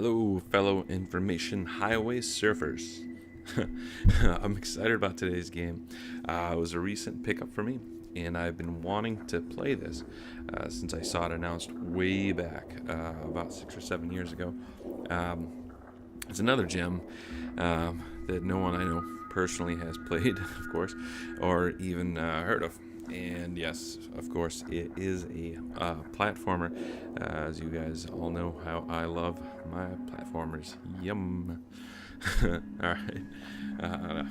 Hello, fellow information highway surfers. I'm excited about today's game. It was a recent pickup for me, and I've been wanting to play this since I saw it announced way back about 6 or 7 years ago. Um, it's another gem that no one I know personally has played, of course, or even heard of. And yes, of course, it is a platformer. As you guys all know how I love my platformers. Yum. All right. Uh,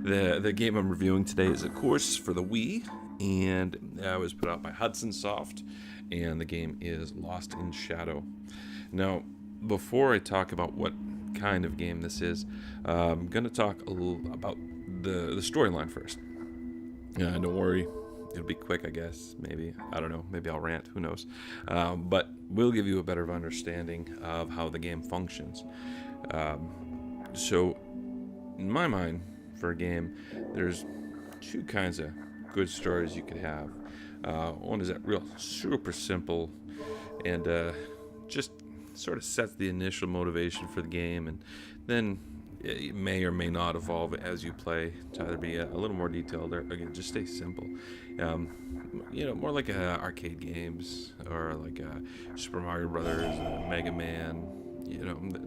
the game I'm reviewing today is, of course, for the Wii, and it was put out by Hudson Soft, and the game is Lost in Shadow. Now, before I talk about what kind of game this is, I'm going to talk a little about the storyline first. Don't worry, it'll be quick, I guess. Maybe, I don't know, maybe I'll rant, who knows. But we'll give you a better understanding of how the game functions. So, in my mind, for a game, there's two kinds of good stories you could have. One is that real super simple and just sort of sets the initial motivation for the game, and then it may or may not evolve as you play to either be a little more detailed or again just stay simple. More like arcade games or like Super Mario Brothers, Mega Man,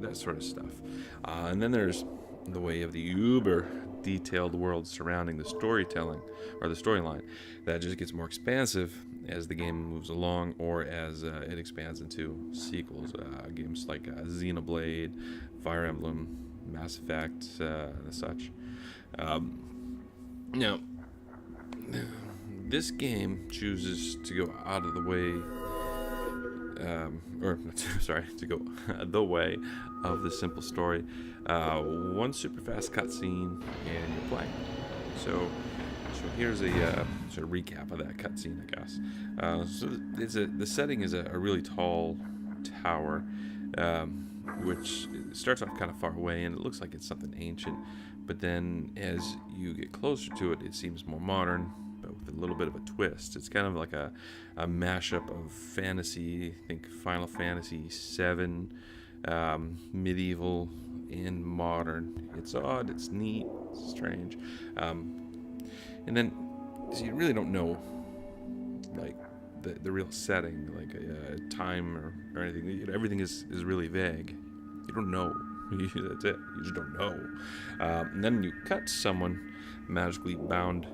that sort of stuff. And then there's the way of the uber detailed world surrounding the storytelling or the storyline that just gets more expansive as the game moves along or as it expands into sequels. Games like Xenoblade, Fire Emblem, Mass Effect, and such. Now, this game chooses to go out of the way, to go the way of the simple story. One super fast cutscene, and you're playing. So here's a sort of recap of that cutscene, I guess. The setting is a really tall tower, which starts off kind of far away, and it looks like it's something ancient. But then, as you get closer to it, it seems more modern, but with a little bit of a twist. It's kind of like a mashup of fantasy. Think Final Fantasy VII, medieval, and modern. It's odd. It's neat. It's strange. And then, so you really don't know, like, the real setting, like time or anything. Everything is really vague. You don't know. That's it. You just don't know. And then you cut someone magically bound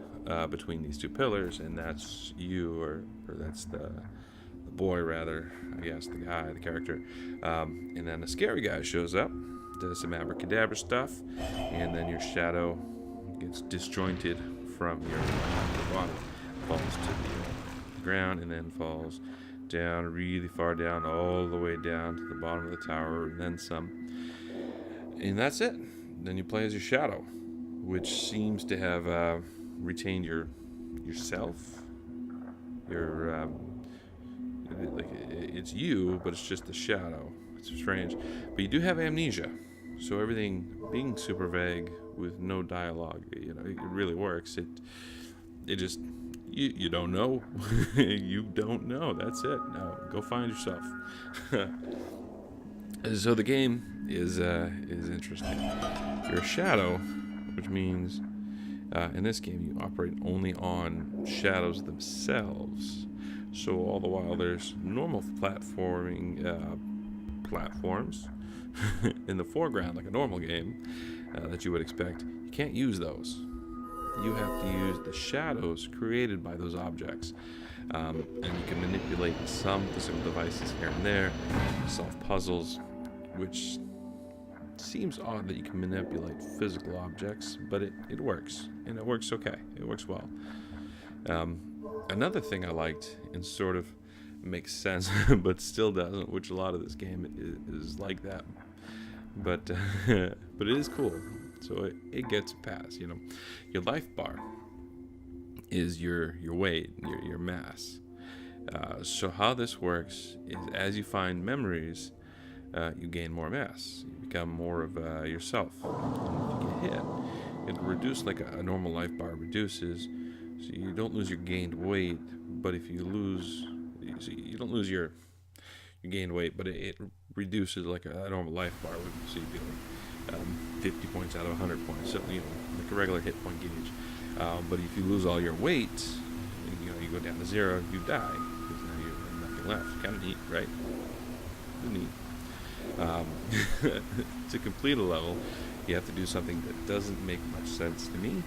between these two pillars, and that's you, or that's the boy, rather, I guess, the guy, the character. And then a scary guy shows up, does some abracadabra stuff, and then your shadow gets disjointed from your bottom, falls to the ground, and then falls down really far down, all the way down to the bottom of the tower, and then some. And that's it. Then you play as your shadow, which seems to have retained yourself. It's you, but it's just the shadow. It's strange, but you do have amnesia, so everything being super vague with no dialogue, it really works. It just you don't know. You don't know. That's it. Now go find yourself. So the game is interesting. You're a shadow, which means in this game you operate only on shadows themselves. So all the while there's normal platforming platforms in the foreground, like a normal game that you would expect. You can't use those. You have to use the shadows created by those objects. And you can manipulate some physical devices here and there, solve puzzles, which seems odd that you can manipulate physical objects, but it works, and it works okay. It works well. Another thing I liked, and sort of makes sense, but still doesn't, which a lot of this game is like that, but but it is cool. So it gets a pass. Your life bar is your weight, your mass. So how this works is, as you find memories, you gain more mass. You become more of yourself. And if you get hit, it'll reduce like a normal life bar reduces. So you don't lose your gained weight, but if you lose, so you don't lose your you gain weight, but it reduces like a normal life bar would. So you'd be like 50 points out of 100 points, so like a regular hit point gauge. But if you lose all your weight, you go down to 0, you die because now you have nothing left. Kind of neat, right? Neat. To complete a level, you have to do something that doesn't make much sense to me,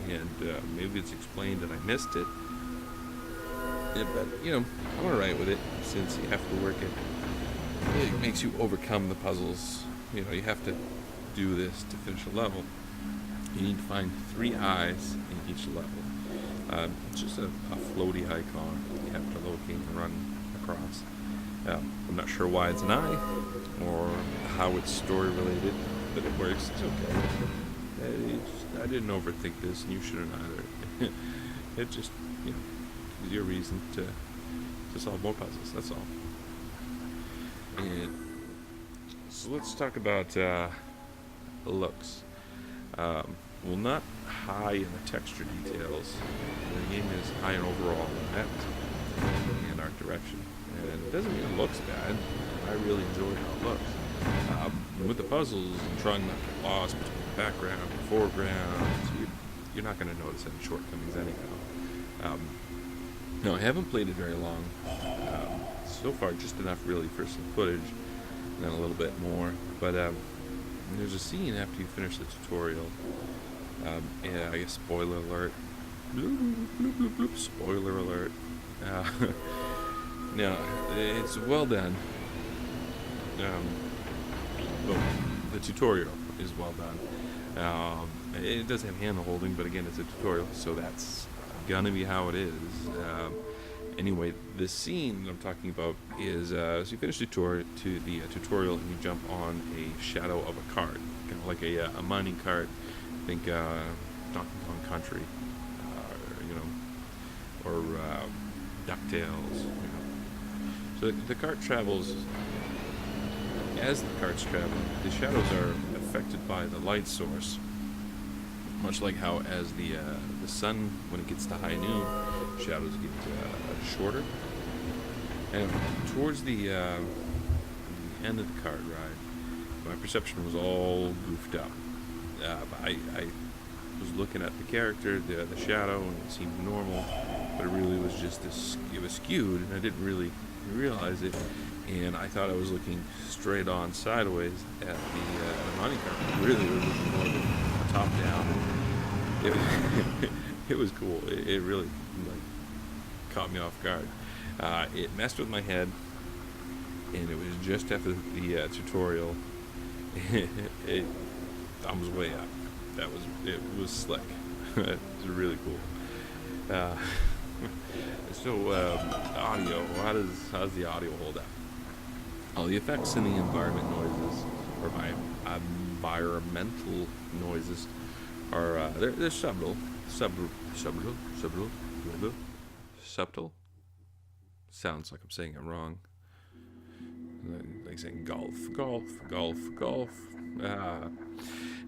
and maybe it's explained and I missed it. Yeah, but I'm alright with it since you have to work it. It makes you overcome the puzzles. You have to do this to finish a level. You need to find 3 eyes in each level. It's just a floaty icon you have to locate and run across. I'm not sure why it's an eye or how it's story related, but it works. It's okay. I didn't overthink this, and you shouldn't either. It just gives you a reason to solve more puzzles. That's all. And so let's talk about looks. Well, not high in the texture details. The game is high in overall atmosphere and art direction. And it doesn't mean it looks bad. I really enjoy how it looks. With the puzzles and trying not to get lost between the background and the foreground, you're not going to notice any shortcomings anyhow. No, I haven't played it very long. So far, just enough really for some footage, and then a little bit more. But there's a scene after you finish the tutorial. Yeah, I guess spoiler alert. Bloop, bloop, bloop, bloop. Spoiler alert. No, it's well done. Well, the tutorial is well done. It does have hand holding, but again, it's a tutorial, so that's gonna be how it is. Anyway, the scene I'm talking about is so you finish the tutorial and you jump on a shadow of a cart, kind of like a mining cart. Think Donkey Kong Country, or DuckTales. So the cart travels. As the cart's traveling, the shadows are affected by the light source, much like how as the sun, when it gets to high noon, shadows get shorter. And towards the end of the cart ride, my perception was all goofed up. I was looking at the character, the shadow, and it seemed normal, but it really was just it was skewed, and I didn't really realize it. And I thought I was looking straight on sideways at the mining cart. But really, it was looking more of a top down. It was cool. It really caught me off guard. It messed with my head, and it was just after the tutorial. I was way up. It was slick. It was really cool. So audio. How does the audio hold up? All the effects and the environment noises, or my environmental noises, are they're subtle. Sounds like I'm saying it wrong. Like saying golf.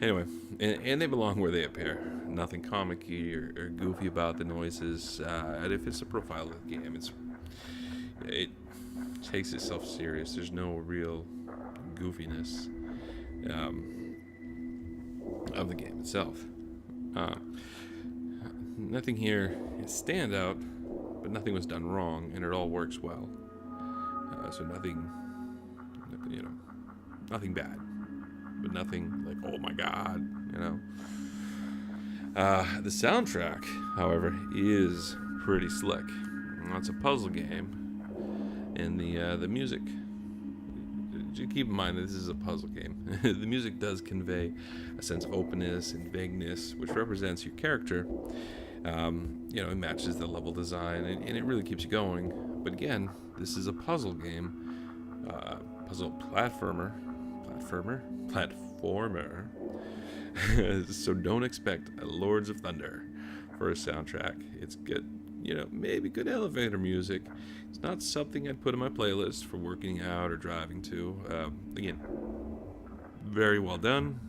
Anyway, and they belong where they appear. Nothing comic-y or goofy about the noises. And if it's a profile of the game, it takes itself serious. There's no real goofiness of the game itself. Nothing here is standout, but nothing was done wrong, and it all works well. So nothing bad, but nothing like, oh my god, The soundtrack, however, is pretty slick. It's a puzzle game. And the music, keep in mind that this is a puzzle game. The music does convey a sense of openness and vagueness, which represents your character. It matches the level design, and it really keeps you going. But again, this is a puzzle game, puzzle platformer. So don't expect a Lords of Thunder for a soundtrack. It's good. Maybe good elevator music. It's not something I'd put in my playlist for working out or driving to. Again, very well done,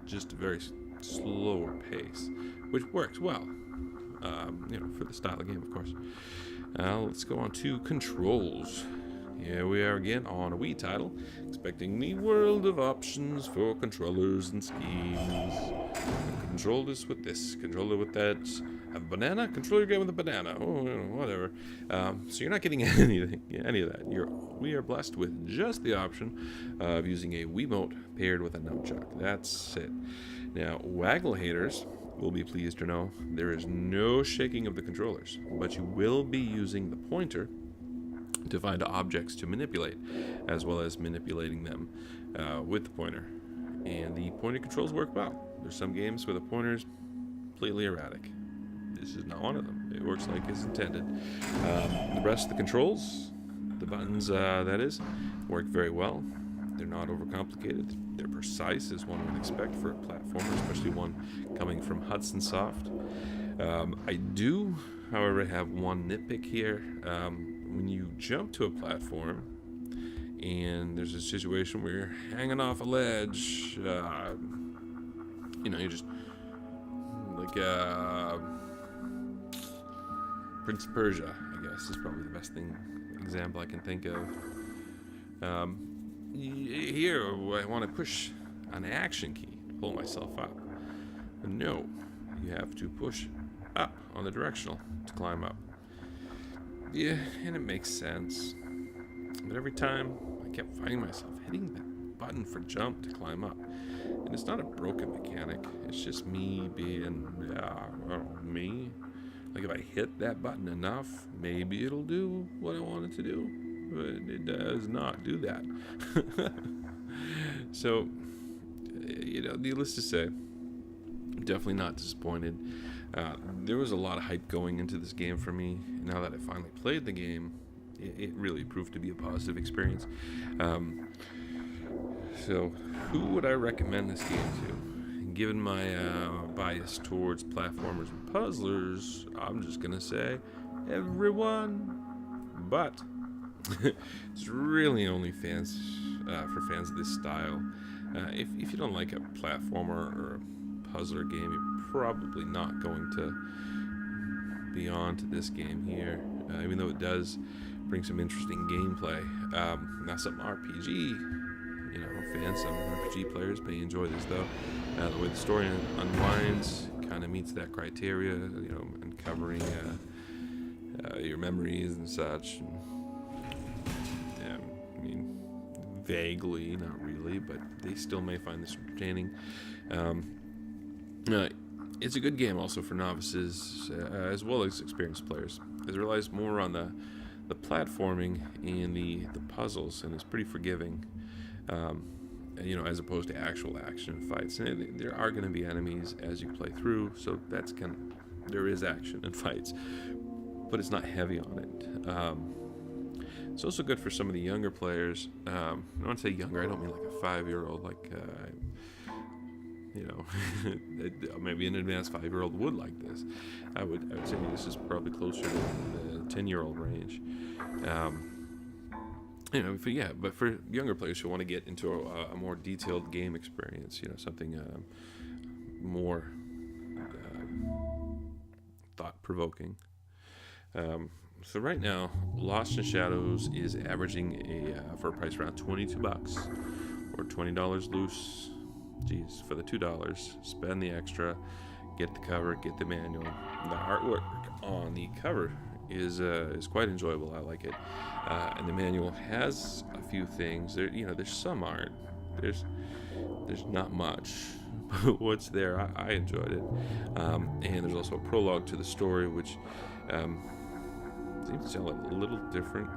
just a very slower pace, which works well, for the style of game, of course. Let's go on to controls. Here we are again on a Wii title, expecting the world of options for controllers and schemes. Control this with this, control it with that. Have a banana? Control your game with a banana. Oh, whatever. So you're not getting any of that. We are blessed with just the option of using a Wiimote paired with a nunchuck. That's it. Now, Waggle haters will be pleased to know there is no shaking of the controllers, but you will be using the pointer to find objects to manipulate, as well as manipulating them with the pointer. And the pointer controls work well. There's some games where the pointer's completely erratic. This is not one of them. It works like it's intended. The rest of the controls, the buttons that is, work very well. They're not overcomplicated. They're precise, as one would expect for a platformer, especially one coming from Hudson Soft. I do, however, have one nitpick here. When you jump to a platform and there's a situation where you're hanging off a ledge, you're just like Prince of Persia, I guess, is probably the best example I can think of. Here, I want to push an action key to pull myself up. No, you have to push up on the directional to climb up. Yeah, and it makes sense. But every time, I kept finding myself hitting that button for jump to climb up. And it's not a broken mechanic. It's just me being, me. Like if I hit that button enough, maybe it'll do what I want it to do. But it does not do that. So, needless to say, definitely not disappointed. There was a lot of hype going into this game for me. Now that I finally played the game, it really proved to be a positive experience. So, who would I recommend this game to? Given my bias towards platformers and puzzlers, I'm just going to say everyone. But it's really only fans for fans of this style. If you don't like a platformer or a puzzler game, you're probably not going to be on to this game here, even though it does bring some interesting gameplay. Not some RPG, fans, some RPG players may enjoy this though. The way the story unwinds kind of meets that criteria, uncovering your memories and such. Vaguely, not really, but they still may find this entertaining. It's a good game also for novices as well as experienced players, as it relies more on the platforming and the puzzles, and it's pretty forgiving, as opposed to actual action fights. And there are going to be enemies as you play through, so there is action and fights, but it's not heavy on it. It's also good for some of the younger players. I want to say younger, I don't mean like a 5-year-old, maybe an advanced 5-year-old would like this. I would say this is probably closer to the 10-year-old range. But for younger players who want to get into a more detailed game experience, something more thought-provoking. So right now, Lost in Shadows is averaging for a price around $22 or $20 loose. Geez, for the $2, spend the extra, get the cover, get the manual. The artwork on the cover is quite enjoyable. I like it, and the manual has a few things. There's some art. There's not much, but what's there, I enjoyed it. And there's also a prologue to the story, which seems to sound a little different,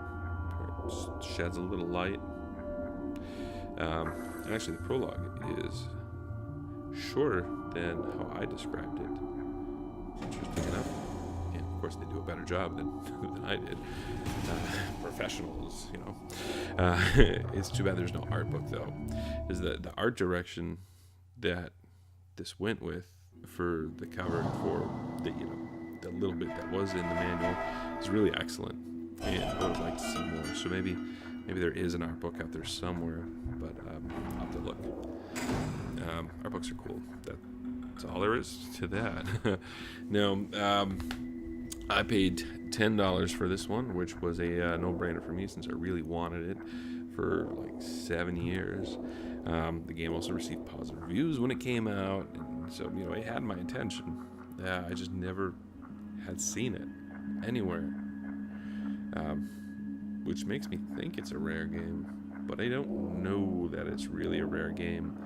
sheds a little light. Actually, the prologue is shorter than how I described it. Interesting enough. And of course, they do a better job than I did. Professionals, It's too bad there's no art book, though. Is the art direction that this went with for the cover, for the little bit that was in the manual, is really excellent, and I would like to see more. So maybe there is an art book out there somewhere, but I'll have to look. Art books are cool. That's all there is to that. Now, I paid $10 for this one, which was a no-brainer for me since I really wanted it for like 7 years. The game also received positive reviews when it came out, and so it had my attention. I just never had seen it anywhere, which makes me think it's a rare game, but I don't know that it's really a rare game.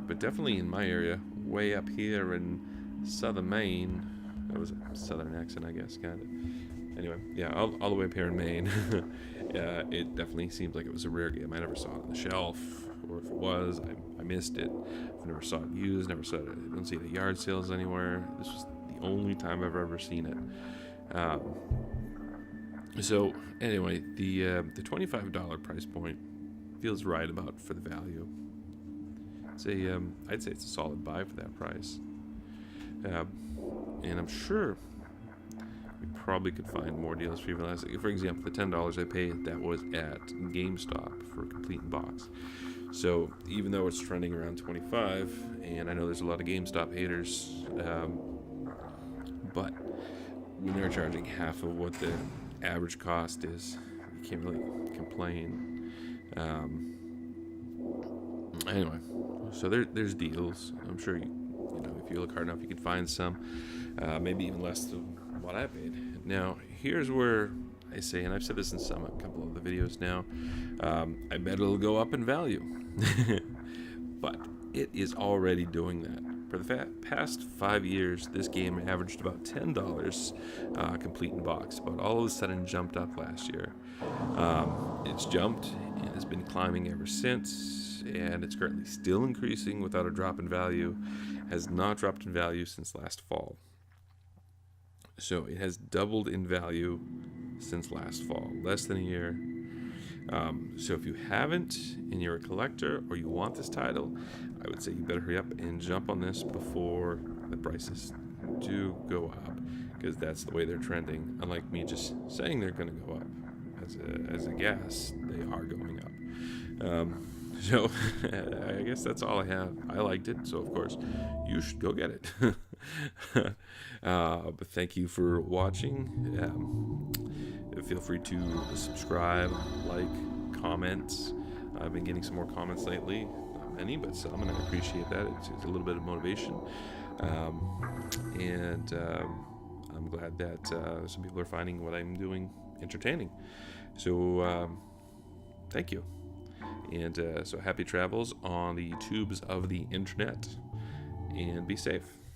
But definitely in my area, way up here in southern Maine. That was a southern accent, I guess, kind of. Anyway, yeah, all the way up here in Maine. It definitely seems like it was a rare game. I never saw it on the shelf, or if it was, I missed it. I never saw it used, never saw it. I don't see it at yard sales anywhere. This was the only time I've ever seen it. So anyway, the $25 price point feels right about for the value. It's I'd say it's a solid buy for that price. And I'm sure we probably could find more deals for even less. For example, the $10 I paid, that was at GameStop for a complete box. So even though it's trending around 25, and I know there's a lot of GameStop haters, but when they're charging half of what the average cost is, you can't really complain. Anyway, so there's deals. I'm sure if you look hard enough, you can find some, maybe even less than what I paid. Now, here's where I say, and I've said this in a couple of the videos now, I bet it'll go up in value. But it is already doing that. For the past 5 years, this game averaged about $10 complete in box, but all of a sudden jumped up last year. It's jumped and has been climbing ever since, and it's currently still increasing without a drop in value. Has not dropped in value since last fall. So it has doubled in value since last fall, less than a year. So if you haven't and you're a collector or you want this title, I would say you better hurry up and jump on this before the prices do go up, because that's the way they're trending. Unlike me just saying they're going to go up as a guess, they are going up. So I guess that's all I have. I liked it, so of course you should go get it. But thank you for watching. Feel free to subscribe, like, comment. I've been getting some more comments lately. Not many, but some, and I appreciate that. It's a little bit of motivation. And I'm glad that some people are finding what I'm doing entertaining. So thank you. And so happy travels on the tubes of the internet, and be safe.